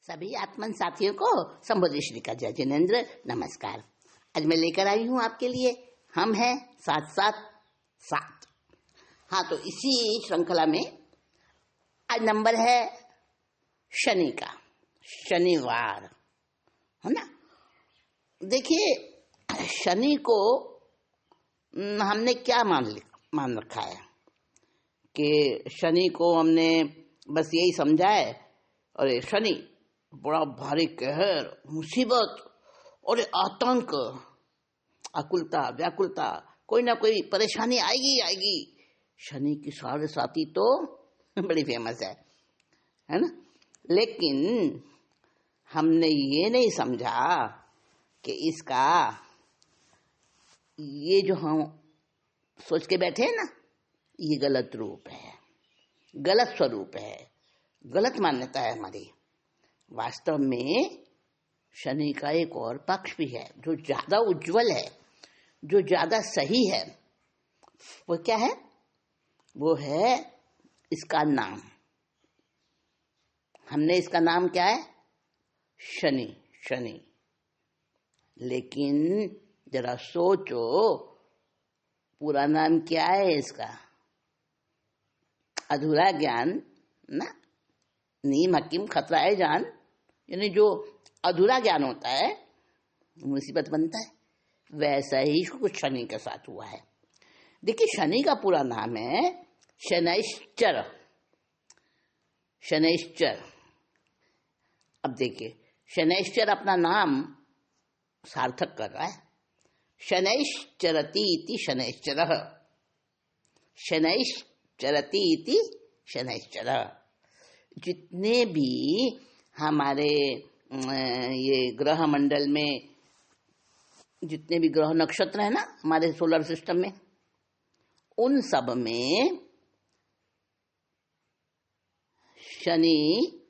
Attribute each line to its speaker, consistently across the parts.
Speaker 1: सभी आत्मन साथियों को संबोधि श्री का जय जिनेन्द्र नमस्कार। आज मैं लेकर आई हूँ आपके लिए हम हैं साथ साथ साथ। हाँ, तो इसी श्रृंखला में आज नंबर है शनि का, शनिवार, है ना। देखिए, शनि को हमने क्या मान रखा है कि शनि को हमने बस यही समझा है, अरे शनि बड़ा भारी कहर, मुसीबत और आतंक, आकुलता, व्याकुलता, कोई ना कोई परेशानी आएगी। शनि की साढ़े साथी तो बड़ी फेमस है ना। लेकिन हमने ये नहीं समझा कि इसका ये जो हम सोच के बैठे हैं ना, ये गलत रूप है, गलत स्वरूप है, गलत मान्यता है हमारी। वास्तव में शनि का एक और पक्ष भी है जो ज्यादा उज्जवल है, जो ज्यादा सही है। वो क्या है? वो है इसका नाम। हमने इसका नाम क्या है? शनि। लेकिन जरा सोचो, पूरा नाम क्या है इसका? अधूरा ज्ञान ना, नीम हकीम खतरा है जान। यानी जो अधूरा ज्ञान होता है मुसीबत बनता है। वैसा ही कुछ शनि के साथ हुआ है। देखिए, शनि का पूरा नाम है शनैश्चर। अब देखिए, शनैश्चर अपना नाम सार्थक कर रहा है। शनैश्चरति इति शनैश्चरः, शनैश्चरति इति शनैश्चरः। जितने भी हमारे ये ग्रह मंडल में जितने भी ग्रह नक्षत्र है ना हमारे सोलर सिस्टम में, उन सब में शनि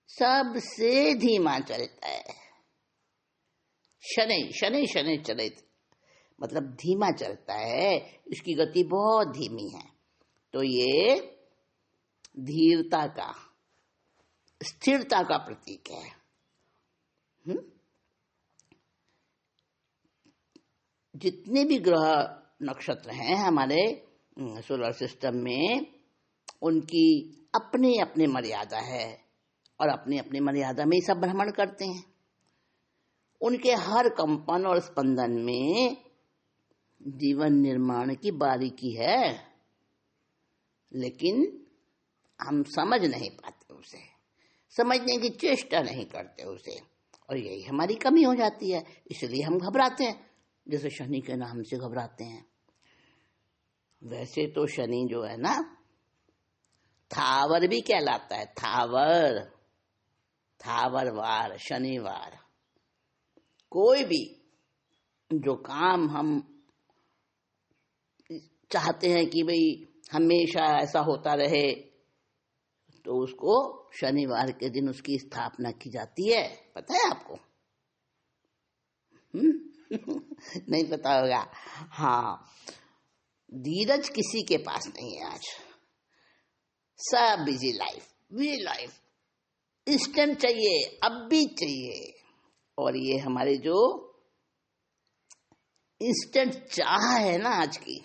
Speaker 1: सबसे धीमा चलता है। शनि चलित मतलब धीमा चलता है, इसकी गति बहुत धीमी है। तो ये धीरता का, स्थिरता का प्रतीक है। जितने भी ग्रह नक्षत्र हैं हमारे सोलर सिस्टम में, उनकी अपनी अपनी मर्यादा है और अपनी अपनी मर्यादा में ही सब भ्रमण करते हैं। उनके हर कंपन और स्पंदन में जीवन निर्माण की बारीकी है, लेकिन हम समझ नहीं पाते उसे, समझने की चेष्टा नहीं करते उसे, और यही हमारी कमी हो जाती है। इसलिए हम घबराते हैं, जैसे शनि के नाम से घबराते हैं। वैसे तो शनि जो है ना, थावर भी कहलाता है। थावरवार, शनिवार। कोई भी जो काम हम चाहते हैं कि भाई हमेशा ऐसा होता रहे, तो उसको शनिवार के दिन उसकी स्थापना की जाती है। पता है आपको? नहीं पता होगा। हाँ, धीरज किसी के पास नहीं है आज। सब बिजी लाइफ, इंस्टेंट चाहिए, अब भी चाहिए। और ये हमारे जो इंस्टेंट चाह है ना आज की,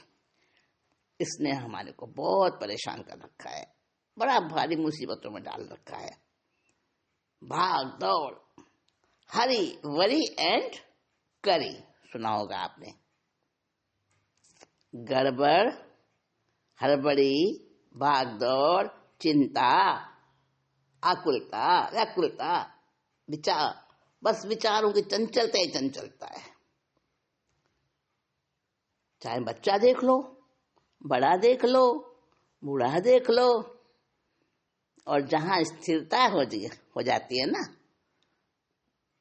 Speaker 1: इसने हमारे को बहुत परेशान कर रखा है, बड़ा भारी मुसीबतों में डाल रखा है। भाग दौड़, हरी वरी एंड करी, सुना होगा आपने। गड़बड़, हड़बड़ी, भाग दौड़, चिंता, आकुलता, व्याकुलता, विचार, बस विचारों की चंचलता ही चंचलता है। चाहे बच्चा देख लो, बड़ा देख लो, बूढ़ा देख लो, और जहां स्थिरता हो जाती है ना,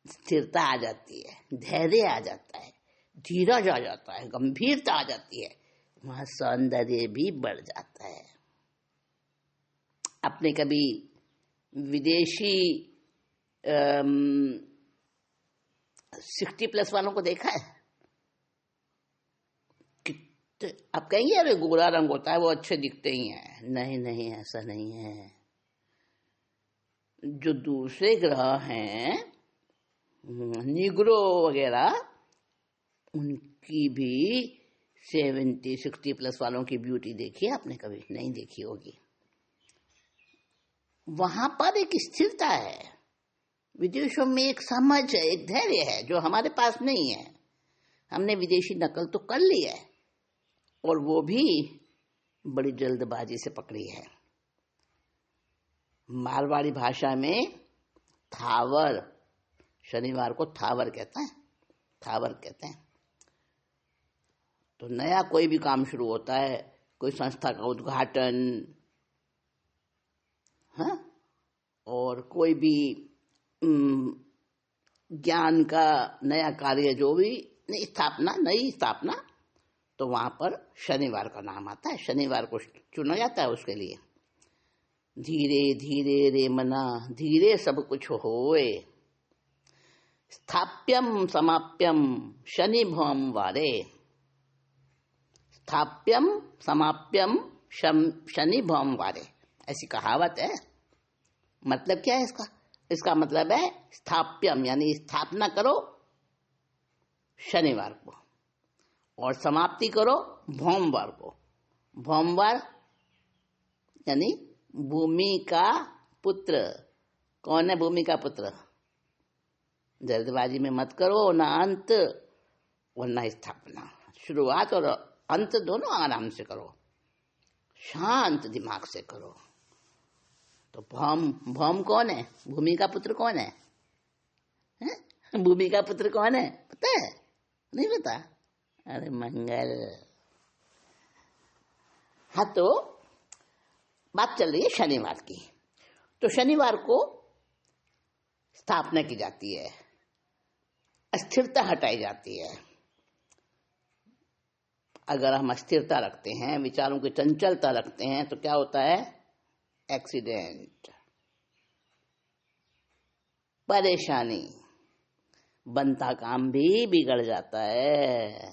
Speaker 1: स्थिरता आ जाती है, धैर्य आ जाता है, धीरज आ जाता है, गंभीरता आ जाती है, वहां सौंदर्य भी बढ़ जाता है। आपने कभी विदेशी 60+ वालों को देखा है? आप कहेंगे अरे गोरा रंग होता है वो अच्छे दिखते ही हैं। नहीं, ऐसा नहीं है। जो दूसरे ग्रह हैं, निग्रो वगैरह, उनकी भी 60 प्लस वालों की ब्यूटी देखी है आपने? कभी नहीं देखी होगी। वहां पर एक स्थिरता है, विदेशों में एक समझ है, एक धैर्य है जो हमारे पास नहीं है। हमने विदेशी नकल तो कर ली है, और वो भी बड़ी जल्दबाजी से पकड़ी है। मारवाड़ी भाषा में थावर, शनिवार को थावर कहते हैं, थावर कहते हैं। तो नया कोई भी काम शुरू होता है, कोई संस्था का उद्घाटन, हाँ, और कोई भी ज्ञान का नया कार्य, जो भी नई स्थापना, तो वहां पर शनिवार का नाम आता है, शनिवार को चुना जाता है उसके लिए। धीरे धीरे रे मना, धीरे सब कुछ होए, स्थाप्यम समाप्यम शनि भवम वारे, स्थाप्यम समाप्यम शनि भवम वारे, ऐसी कहावत है। मतलब क्या है इसका? इसका मतलब है स्थाप्यम यानी स्थापना करो शनिवार को, और समाप्ति करो भौमवार को। भौमवार यानी भूमि का पुत्र। कौन है भूमि का पुत्र? जल्दबाजी में मत करो, ना अंत और ना स्थापना। शुरुआत और अंत दोनों आराम से करो, शांत दिमाग से करो। तो भौम कौन है? भूमि का पुत्र कौन है? भूमि का पुत्र कौन है पता है? नहीं पता? अरे मंगल। हाँ, तो बात चल रही है शनिवार की। तो शनिवार को स्थापना की जाती है, अस्थिरता हटाई जाती है। अगर हम अस्थिरता रखते हैं, विचारों की चंचलता रखते हैं, तो क्या होता है? एक्सीडेंट, परेशानी, बनता काम भी बिगड़ जाता है।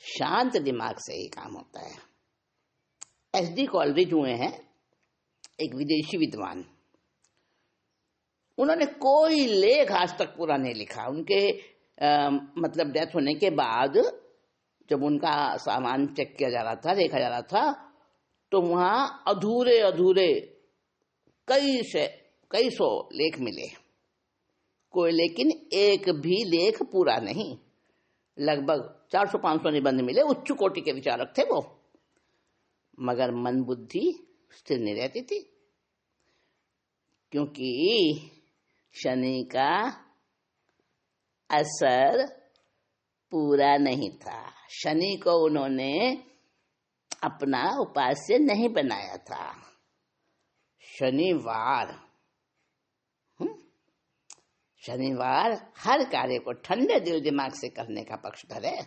Speaker 1: शांत दिमाग से ही काम होता है। एसडी कॉलरिज हुए हैं एक विदेशी विद्वान। उन्होंने कोई लेख आज तक पूरा नहीं लिखा। उनके मतलब डेथ होने के बाद जब उनका सामान चेक किया जा रहा था, देखा जा रहा था, तो वहां अधूरे अधूरे कई सौ लेख मिले, कोई लेकिन एक भी लेख पूरा नहीं। लगभग 400-500 निबंध मिले, उच्च कोटि के विचारक थे वो, मगर मन बुद्धि स्थिर नहीं रहती थी, क्योंकि शनि का असर पूरा नहीं था। शनि को उन्होंने अपना उपास्य नहीं बनाया था। शनिवार हर कार्य को ठंडे दिल दिमाग से करने का पक्षधर है।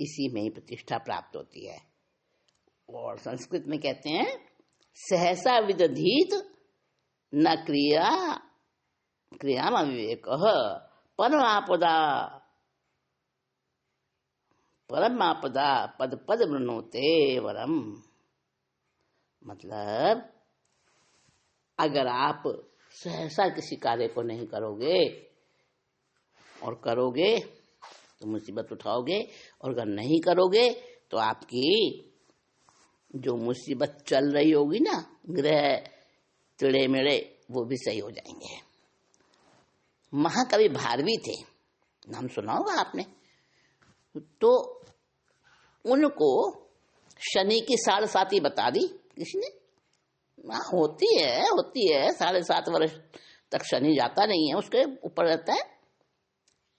Speaker 1: इसी में ही प्रतिष्ठा प्राप्त होती है। और संस्कृत में कहते हैं सहसा विदधीत न क्रिया विवेक परमापदा पद पद वृणोते वरम। मतलब अगर आप सहसा किसी कार्य को नहीं करोगे, और करोगे तो मुसीबत उठाओगे, और अगर नहीं करोगे तो आपकी जो मुसीबत चल रही होगी ना, ग्रह टिड़े मेड़े, वो भी सही हो जाएंगे। महाकवि भारवी थे, नाम सुना होगा आपने। तो उनको शनि की 7.5 बता दी किसने? होती है 7.5 वर्ष तक शनि जाता नहीं है, उसके ऊपर रहता है,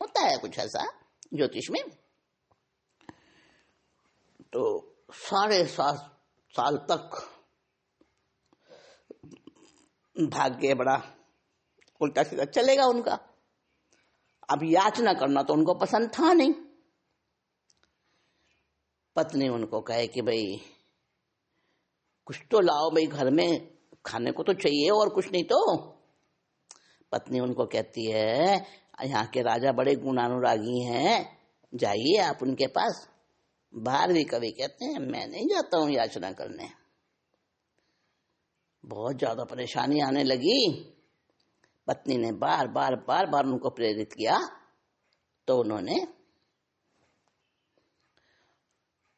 Speaker 1: होता है कुछ ऐसा ज्योतिष में। तो 7.5 साल तक भाग्य बड़ा उल्टा सीधा चलेगा उनका। अब याचना करना तो उनको पसंद था नहीं। पत्नी उनको कहे कि भाई कुछ तो लाओ भाई, घर में खाने को तो चाहिए, और कुछ नहीं तो। पत्नी उनको कहती है यहाँ के राजा बड़े गुणानुरागी हैं, जाइए आप उनके पास। भारवी कवि कहते हैं मैं नहीं जाता हूँ याचना करने। बहुत ज्यादा परेशानी आने लगी। पत्नी ने बार बार उनको प्रेरित किया, तो उन्होंने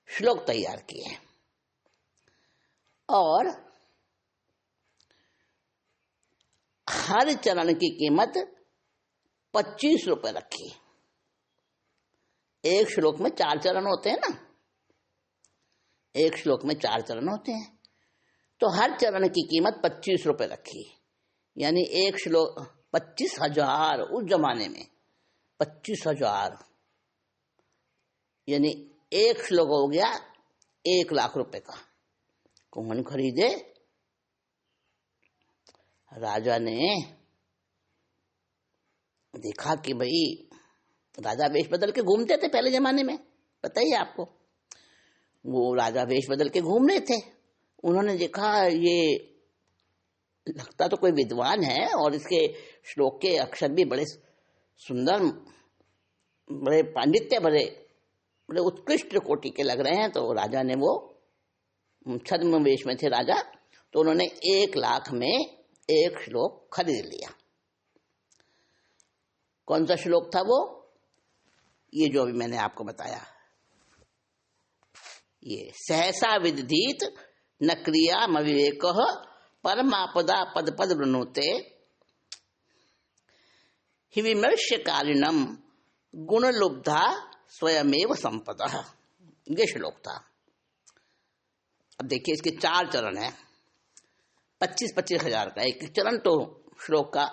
Speaker 1: श्लोक तैयार किए और हर चरण की कीमत 25 रुपए रखी। एक श्लोक में 4 चरण होते हैं ना, एक श्लोक में 4 चरण होते हैं, तो हर चरण की कीमत 25 रुपए रखी। यानी एक श्लोक 25,000, उस जमाने में 25,000, यानी एक श्लोक हो गया 1 लाख रुपए का। कौन खरीदे? राजा ने देखा कि भाई, राजा वेश बदल के घूमते थे पहले जमाने में, पता ही है आपको। वो राजा वेश बदल के घूम रहे थे, उन्होंने देखा ये लगता तो कोई विद्वान है और इसके श्लोक के अक्षर भी बड़े सुंदर, बड़े पांडित्य भरे, बड़े उत्कृष्ट कोटि के लग रहे हैं। तो राजा ने, वो छद्म वेश में थे राजा, तो उन्होंने 1 लाख में एक श्लोक खरीद लिया। कौन सा श्लोक था वो? ये जो अभी मैंने आपको बताया, ये सहसा विदधीत न क्रिया मविवेक परमापदा पद पद वृणुते हि विमर्श्य कालिनम गुण लुब्धा स्वयमेव संपदा। ये श्लोक था। अब देखिए, इसके 4 चरण हैं, 25-25 हजार का एक चरण, तो श्लोक का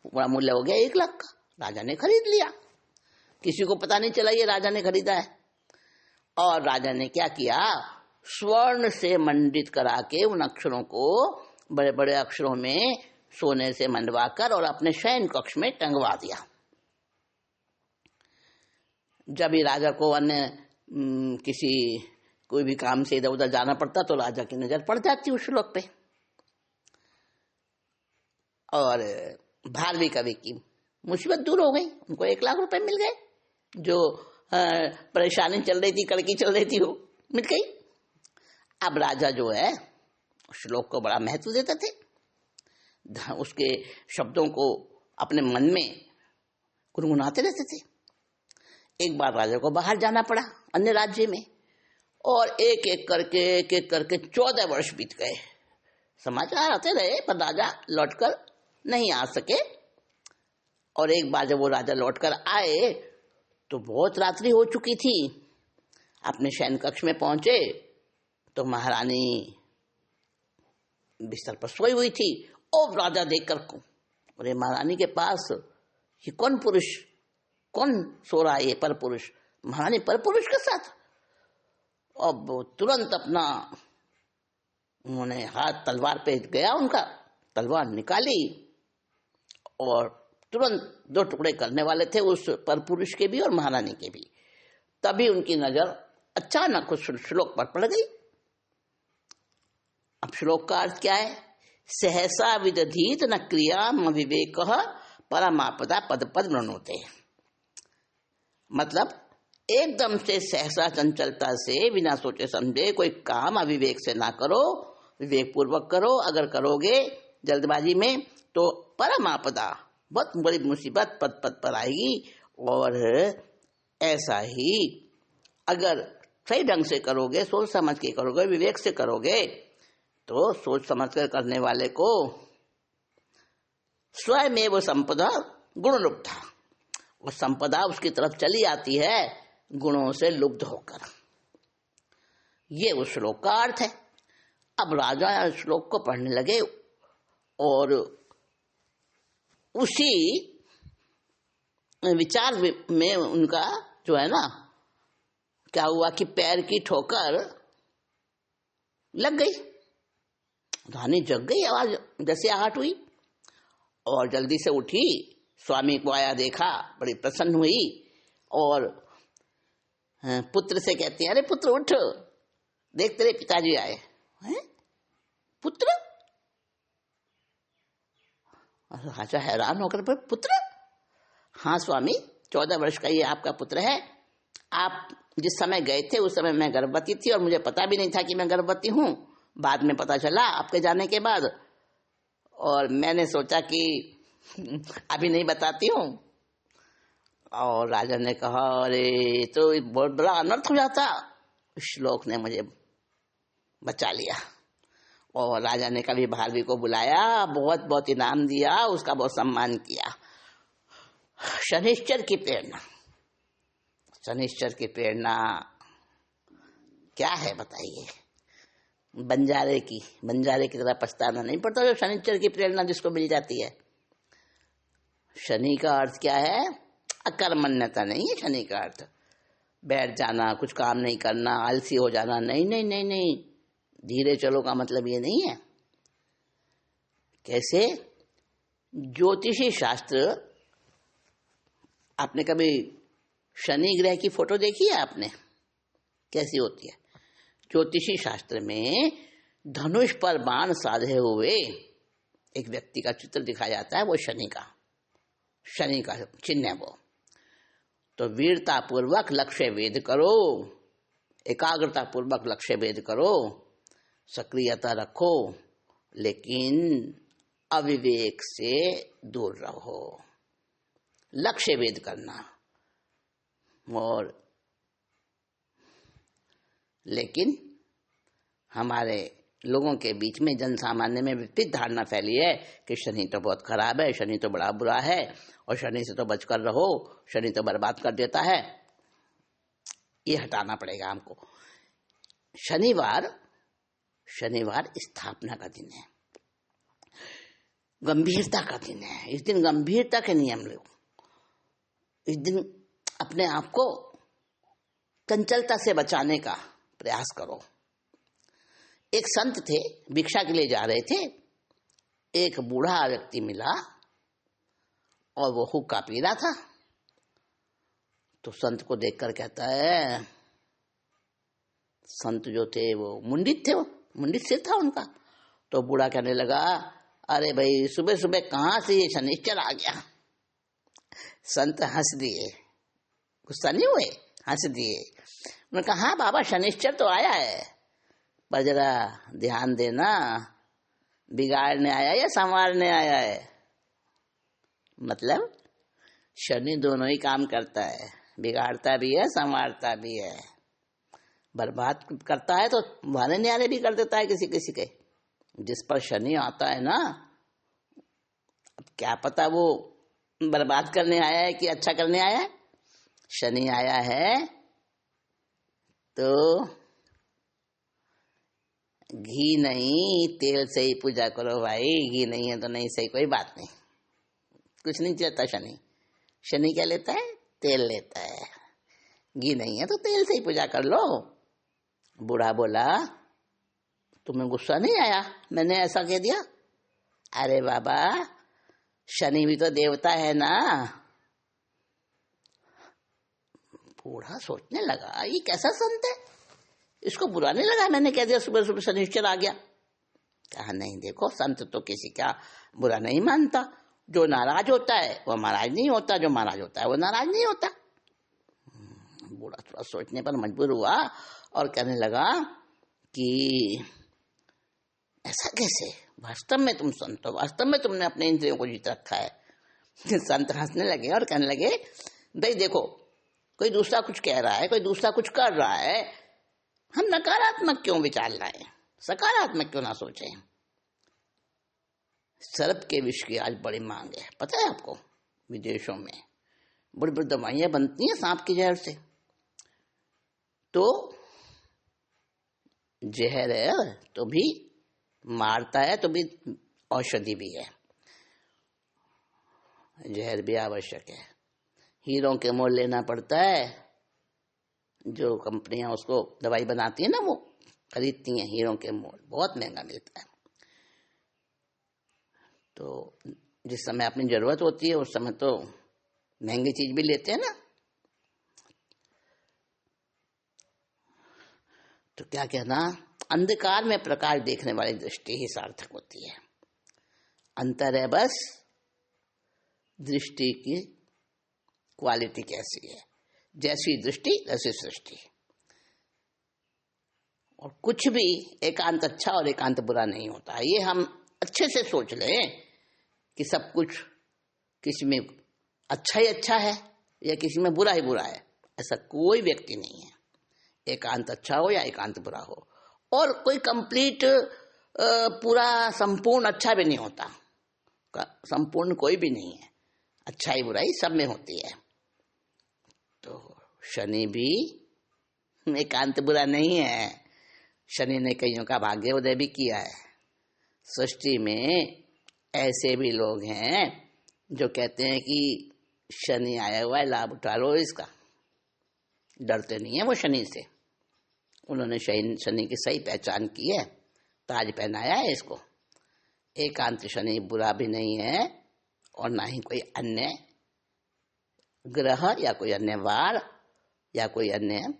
Speaker 1: पूरा मूल्य हो गया 1 लाख का। राजा ने खरीद लिया, किसी को पता नहीं चला ये राजा ने खरीदा है। और राजा ने क्या किया, स्वर्ण से मंडित करा के उन अक्षरों को बड़े बड़े अक्षरों में सोने से मंडवा कर और अपने शयन कक्ष में टंगवा दिया। जब ये राजा को अन्य किसी कोई भी काम से इधर उधर जाना पड़ता, तो राजा की नजर पड़ जाती उस श्लोक पे। और भारवी कवि की मुसीबत दूर हो गई, उनको 1 लाख रुपए मिल गए। जो परेशानी चल रही थी, कड़की चल रही थी, वो मिट गई। अब राजा जो है श्लोक को बड़ा महत्व देते थे, उसके शब्दों को अपने मन में गुनगुनाते रहते थे। एक बार राजा को बाहर जाना पड़ा अन्य राज्य में, और एक एक करके 14 वर्ष बीत गए। समाचार आते रहे, पर राजा लौटकर नहीं आ सके। और एक बार जब वो राजा लौटकर आए, तो बहुत रात्रि हो चुकी थी। अपने शयन कक्ष में पहुंचे तो महारानी बिस्तर पर सोई हुई थी। और राजा देखकर, अरे महारानी के पास ये कौन पुरुष, कौन सो रहा है? ये पर पुरुष, महारानी पर पुरुष के साथ। अब तुरंत अपना, उन्होंने हाथ तलवार पे गया, उनका तलवार निकाली और तुरंत 2 टुकड़े करने वाले थे, उस पर पुरुष के भी और महारानी के भी। तभी उनकी नजर अचानक उस श्लोक पर पड़ गई। अब श्लोक का अर्थ क्या है? सहसा विदधीत न क्रिया विवेक परमापदा पद पद वृणुते। मतलब एकदम से सहसा चंचलता से, बिना सोचे समझे कोई काम अविवेक से ना करो, विवेक पूर्वक करो। अगर करोगे जल्दबाजी में तो परमापदा, बहुत बड़ी मुसीबत पद पद पर आएगी। और ऐसा ही अगर सही ढंग से करोगे, सोच समझ के करोगे, विवेक से करोगे, तो सोच समझ कर करने वाले को स्वयमेव संपदा गुण लुब्धा, वो संपदा उसकी तरफ चली आती है गुणों से लुब्ध होकर। ये उस श्लोक का अर्थ है। अब राजा श्लोक को पढ़ने लगे और उसी विचार में उनका जो है ना, क्या हुआ कि पैर की ठोकर लग गई। रानी जग गई, आवाज जैसे आहट हुई और जल्दी से उठी। स्वामी को आया देखा, बड़ी प्रसन्न हुई और पुत्र से कहती है, अरे पुत्र उठ, देख तेरे पिताजी आए हैं। पुत्र? राजा हैरान होकर, पुत्र? हाँ स्वामी, 14 वर्ष का ये आपका पुत्र है। आप जिस समय गए थे उस समय मैं गर्भवती थी और मुझे पता भी नहीं था कि मैं गर्भवती हूँ। बाद में पता चला आपके जाने के बाद, और मैंने सोचा कि अभी नहीं बताती हूँ। और राजा ने कहा, अरे तो बहुत बड़ा अनर्थ हो जाता। श्लोक ने मुझे बचा लिया। और राजा ने कभी भारवी को बुलाया, बहुत बहुत इनाम दिया, उसका बहुत सम्मान किया। शनिश्चर की प्रेरणा, शनिश्चर की प्रेरणा क्या है बताइए? बंजारे की तरह पछताना नहीं पड़ता जो शनिश्चर की प्रेरणा जिसको मिल जाती है। शनि का अर्थ क्या है? अकर्मण्यता नहीं है शनि का अर्थ। बैठ जाना, कुछ काम नहीं करना, आलसी हो जाना, नहीं नहीं नहीं नहीं। धीरे चलो का मतलब ये नहीं है। कैसे? ज्योतिषी शास्त्र, आपने कभी शनि ग्रह की फोटो देखी है आपने? कैसी होती है? ज्योतिषी शास्त्र में धनुष पर बाण साधे हुए एक व्यक्ति का चित्र दिखाया जाता है। वो शनि का चिन्ह है वो। तो वीरता पूर्वक लक्ष्य वेद करो, एकाग्रता पूर्वक लक्ष्य वेद करो, सक्रियता रखो, लेकिन अविवेक से दूर रहो। लक्ष्य वेद करना, और लेकिन हमारे लोगों के बीच में, जन सामान्य में विपरीत धारणा फैली है कि शनि तो बहुत खराब है, शनि तो बड़ा बुरा है, और शनि से तो बचकर रहो, शनि तो बर्बाद कर देता है। ये हटाना पड़ेगा हमको। शनिवार स्थापना का दिन है, गंभीरता का दिन है। इस दिन गंभीरता के नियम लो। इस दिन अपने आप को चंचलता से बचाने का प्रयास करो। एक संत थे, भिक्षा के लिए जा रहे थे। एक बूढ़ा व्यक्ति मिला और वो हुक्का पी रहा था। तो संत को देखकर कहता है, संत जो थे वो मुंडित थे, वो मुंडित सिर था उनका। तो बूढ़ा कहने लगा, अरे भाई सुबह सुबह कहाँ से ये शनिश्चर आ गया? संत हंस दिए, गुस्सा नहीं हुए, हंस दिए। उन्होंने कहा, हाँ बाबा शनिश्चर तो आया है, पर जरा ध्यान देना, बिगाड़ने आया या संवारने आया है? मतलब शनि दोनों ही काम करता है, बिगाड़ता भी है, संवारता भी है। बर्बाद करता है तो वाले न्यारे भी कर देता है किसी किसी के। जिस पर शनि आता है ना, अब क्या पता वो बर्बाद करने आया है कि अच्छा करने आया है। शनि आया है तो घी नहीं तेल से ही पूजा करो भाई। घी नहीं है तो नहीं, सही, कोई बात नहीं, कुछ नहीं चाहता शनि। शनि क्या लेता है? तेल लेता है। घी नहीं है तो तेल से ही पूजा कर लो। बूढ़ा बोला, तुम्हें गुस्सा नहीं आया मैंने ऐसा कह दिया? अरे बाबा, शनि भी तो देवता है ना। बूढ़ा सोचने लगा, ये कैसा संत है, इसको बुरा नहीं लगा मैंने कह दिया सुबह सुबह शनिश्चर आ गया। कहा, नहीं देखो, संत तो किसी का बुरा नहीं मानता। जो नाराज होता है वो महाराज नहीं होता, जो महाराज होता है वो नाराज नहीं होता। बूढ़ा थोड़ा सोचने पर मजबूर हुआ और कहने लगा कि ऐसा कैसे? वास्तव में तुम संत हो, वास्तव में तुमने अपने इंद्रियों को जीत रखा है। संत हंसने लगे और कहने लगे, भाई देखो, कोई दूसरा कुछ कह रहा है, कोई दूसरा कुछ कर रहा है, हम नकारात्मक क्यों विचार लाएं, सकारात्मक क्यों ना सोचें? सर्प के विष की आज बड़ी मांग है, पता है आपको? विदेशों में बड़ी बड़ी दवाइयां बनती हैं सांप की जहर से। तो जहर है तो भी मारता है, तो भी औषधि भी है, जहर भी आवश्यक है। हीरों के मोल लेना पड़ता है, जो कंपनियां उसको दवाई बनाती है ना वो खरीदती हैं, हीरों के मोल बहुत महंगा मिलता है। तो जिस समय अपनी जरूरत होती है उस समय तो महंगी चीज भी लेते हैं ना। तो क्या कहना, अंधकार में प्रकाश देखने वाली दृष्टि ही सार्थक होती है। अंतर है बस दृष्टि की क्वालिटी कैसी है। जैसी दृष्टि वैसी सृष्टि। और कुछ भी एकांत अच्छा और एकांत बुरा नहीं होता, ये हम अच्छे से सोच लें कि सब कुछ किसी में अच्छा ही अच्छा है या किसी में बुरा ही बुरा है। ऐसा कोई व्यक्ति नहीं है, एकांत अच्छा हो या एकांत बुरा हो। और कोई कंप्लीट पूरा संपूर्ण अच्छा भी नहीं होता, संपूर्ण कोई भी नहीं है, अच्छाई बुराई सब में होती है। तो शनि भी एकांत बुरा नहीं है। शनि ने कईयों का भाग्योदय भी किया है। सृष्टि में ऐसे भी लोग हैं जो कहते हैं कि शनि आया हुआ है, लाभ उठा लो इसका। डरते नहीं है वो शनि से। उन्होंने शनि की सही पहचान की है, ताज पहनाया है इसको। एकांत शनि बुरा भी नहीं है और ना ही कोई अन्य ग्रह या कोई अन्य वार या कोई अन्य।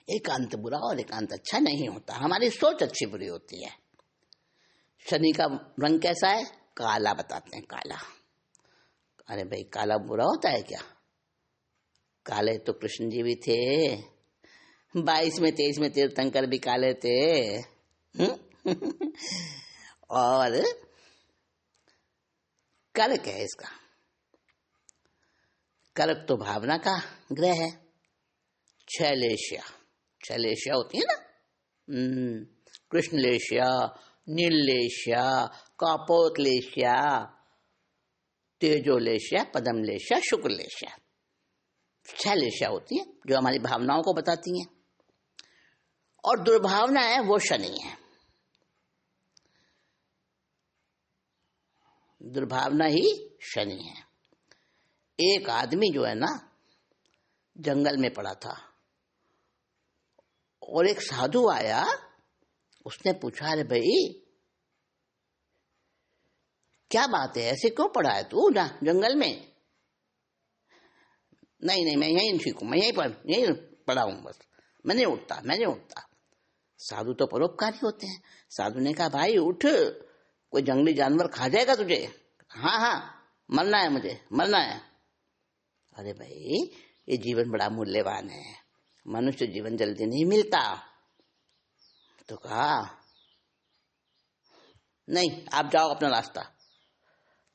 Speaker 1: एकांत बुरा और एकांत अच्छा नहीं होता, हमारी सोच अच्छी बुरी होती है। शनि का रंग कैसा है? काला बताते हैं, काला। अरे भाई, काला बुरा होता है क्या? काले तो कृष्ण जी भी थे, 22 में 23 में तीर्थंकर भी काले थे। और कर्क है इसका। कर्क तो भावना का ग्रह है। छैलेशिया, छैलेशिया होती है ना, कृष्णलेशिया, नीललेशिया, कापोतलेशिया, तेजोलेशिया, पद्मलेशिया, शुक्ललेशिया। छैलेशिया होती है जो हमारी भावनाओं को बताती हैं। और दुर्भावना है वो शनि है। दुर्भावना ही शनि है। एक आदमी जो है ना, जंगल में पड़ा था और एक साधु आया। उसने पूछा, अरे भाई क्या बात है, ऐसे क्यों पड़ा है तू ना जंगल में? नहीं, मैं यहीं ठीक हूँ, मैं यहीं पड़ा हूँ, बस मैं नहीं उठता। साधु तो परोपकारी होते हैं। साधु ने कहा, भाई उठ, कोई जंगली जानवर खा जाएगा तुझे। हाँ, मरना है, मुझे मरना है। अरे भाई, ये जीवन बड़ा मूल्यवान है, मनुष्य जीवन जल्दी नहीं मिलता। तो कहा, नहीं आप जाओ अपना रास्ता।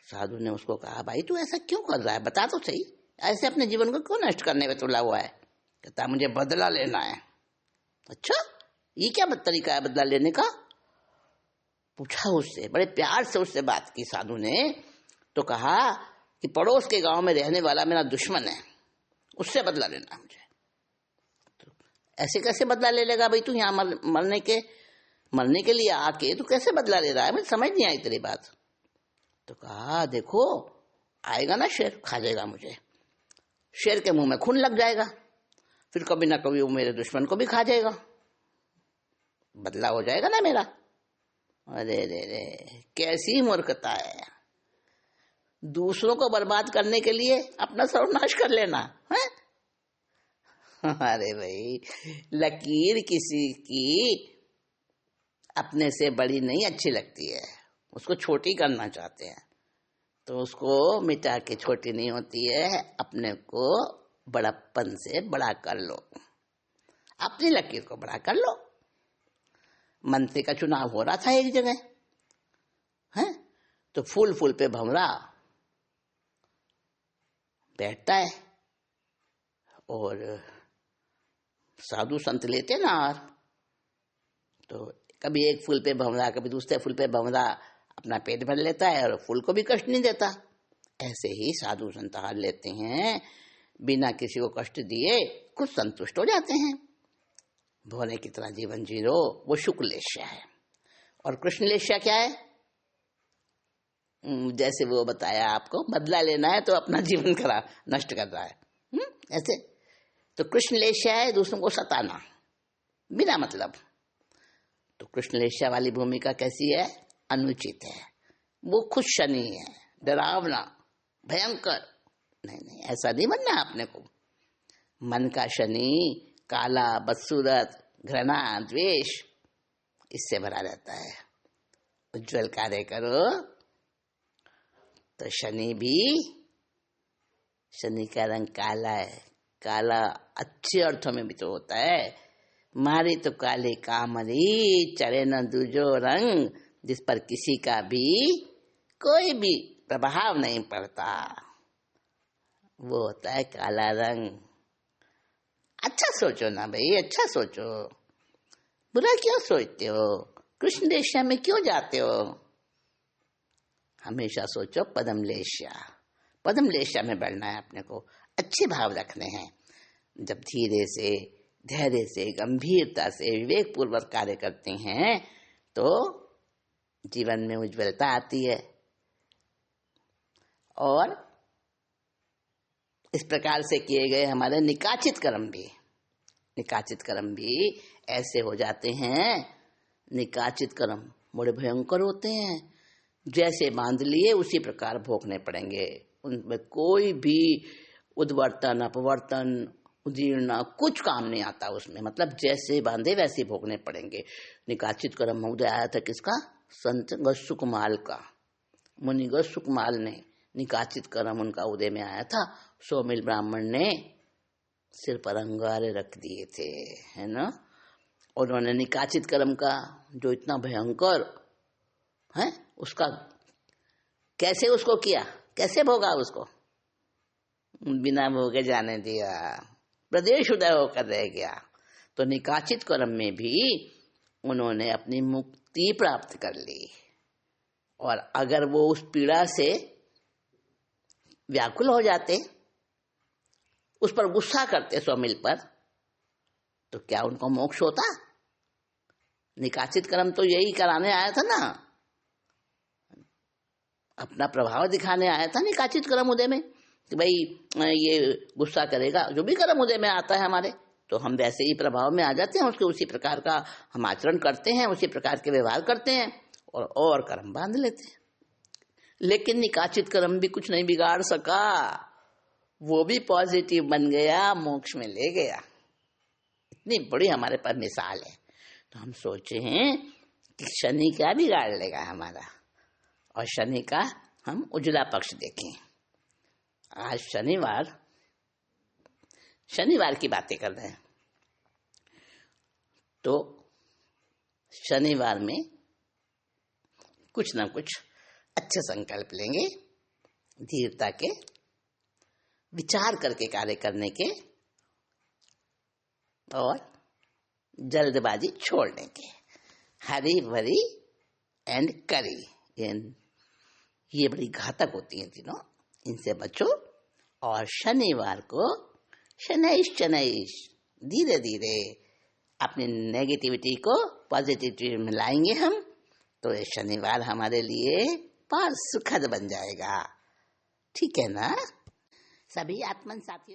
Speaker 1: साधु ने उसको कहा, भाई तू ऐसा क्यों कर रहा है, बता तो सही, ऐसे अपने जीवन को क्यों नष्ट करने में तुला हुआ है? कहता, मुझे बदला लेना है। अच्छा, ये क्या तरीका है बदला लेने का? पूछा उससे, बड़े प्यार से उससे बात की साधु ने। तो कहा कि पड़ोस के गांव में रहने वाला मेरा दुश्मन है, उससे बदला लेना मुझे। तो ऐसे कैसे बदला ले लेगा भाई तू? यहाँ मरने के लिए आके तू कैसे बदला ले रहा है? मुझे समझ नहीं आई तेरी बात। तो कहा, देखो आएगा ना शेर, खा जाएगा मुझे, शेर के मुंह में खून लग जाएगा, फिर कभी ना कभी वो मेरे दुश्मन को भी खा जाएगा, बदला हो जाएगा ना मेरा। अरे रे रे, कैसी मूर्खता है, दूसरों को बर्बाद करने के लिए अपना सर्वनाश कर लेना है? अरे भाई, लकीर किसी की अपने से बड़ी नहीं अच्छी लगती है, उसको छोटी करना चाहते हैं, तो उसको मिटा के छोटी नहीं होती है, अपने को बड़प्पन से बड़ा कर लो, अपनी लकीर को बड़ा कर लो। मंत्री का चुनाव हो रहा था एक जगह, है तो फूल पे भंवरा बैठता है और साधु संत लेते ना, और तो कभी एक फूल पे भंवरा, कभी दूसरे फूल पे भंवरा अपना पेट भर लेता है और फूल को भी कष्ट नहीं देता। ऐसे ही साधु संत हार लेते हैं, बिना किसी को कष्ट दिए खुद संतुष्ट हो जाते हैं। भोले की तरह जीवन जी लो, वो शुक्लेशिया है। और कृष्णलेशिया क्या है? जैसे वो बताया आपको, बदला लेना है तो अपना जीवन नष्ट कर रहा है, ऐसे। तो कृष्णलेशिया है दूसरों को सताना बिना मतलब। तो कृष्णलेशिया वाली भूमिका कैसी है? अनुचित है, वो खुद शनि है, डरावना, भयंकर। नहीं, ऐसा नहीं बनना आपने को। मन का शनि काला, बदसूरत, घृणा, द्वेष, इससे भरा रहता है। उज्जवल कार्य करो तो शनि का रंग काला है। काला अच्छे अर्थों में भी तो होता है। मारी तो काली कामरी, चढ़े न दूजो रंग, जिस पर किसी का भी कोई भी प्रभाव नहीं पड़ता, वो होता है काला रंग। अच्छा सोचो ना भाई, अच्छा सोचो, बुरा क्यों सोचते हो? कृष्ण लेशिया में क्यों जाते हो? हमेशा सोचो पदमलेशिया, पदमलेशिया में बढ़ना है अपने को, अच्छे भाव रखने हैं। जब धीरे से, धैर्य से, गंभीरता से, विवेक पूर्वक कार्य करते हैं तो जीवन में उज्ज्वलता आती है। और इस प्रकार से किए गए हमारे निकाचित कर्म भी ऐसे हो जाते हैं। निकाचित कर्म बड़े भयंकर होते हैं, जैसे बांध लिए उसी प्रकार भोगने पड़ेंगे। उनमें कोई भी उद्वर्तन, अपवर्तन, उदीर्णा कुछ काम नहीं आता उसमें, मतलब जैसे बांधे वैसे भोगने पड़ेंगे। निकाचित कर्म उदय आया था किसका? संत गस्सुकमाल का। मुनि गस्सुकमाल ने निकाचित कर्म उनका उदय में आया था। सौमिल ब्राह्मण ने सिर पर अंगारे रख दिए थे, है ना। और उन्होंने निकाचित कर्म का जो इतना भयंकर है, उसका कैसे उसको किया, कैसे भोगा उसको? बिना भोगे जाने दिया, प्रदेश उदय होकर रह गया। तो निकाचित कर्म में भी उन्होंने अपनी मुक्ति प्राप्त कर ली। और अगर वो उस पीड़ा से व्याकुल हो जाते, उस पर गुस्सा करते सौमिल पर, तो क्या उनको मोक्ष होता? निकाचित कर्म तो यही कराने आया था ना, अपना प्रभाव दिखाने आया था निकाचित कर्म उदय में, कि भाई ये गुस्सा करेगा। जो भी कर्म उदय में आता है हमारे, तो हम वैसे ही प्रभाव में आ जाते हैं, उसके उसी प्रकार का हम आचरण करते हैं, उसी प्रकार के व्यवहार करते हैं और कर्म बांध लेते हैं। लेकिन निकाचित कर्म भी कुछ नहीं बिगाड़ सका, वो भी पॉजिटिव बन गया, मोक्ष में ले गया। इतनी बड़ी हमारे पास मिसाल है। तो हम सोचे हैं कि शनि क्या बिगाड़ लेगा हमारा, और शनि का हम उजला पक्ष देखें। आज शनिवार की बातें कर रहे हैं, तो शनिवार में कुछ ना कुछ अच्छे संकल्प लेंगे, धीरता के, विचार करके कार्य करने के, और जल्दबाजी छोड़ने के। हरी भरी एंड करी, ये बड़ी घातक होती हैं तीनों, इनसे बचो। और शनिवार को शनैश धीरे धीरे अपनी नेगेटिविटी को पॉजिटिविटी में लाएंगे हम, तो ये शनिवार हमारे लिए पर सुखद बन जाएगा। ठीक है ना सभी आत्मन साथियों?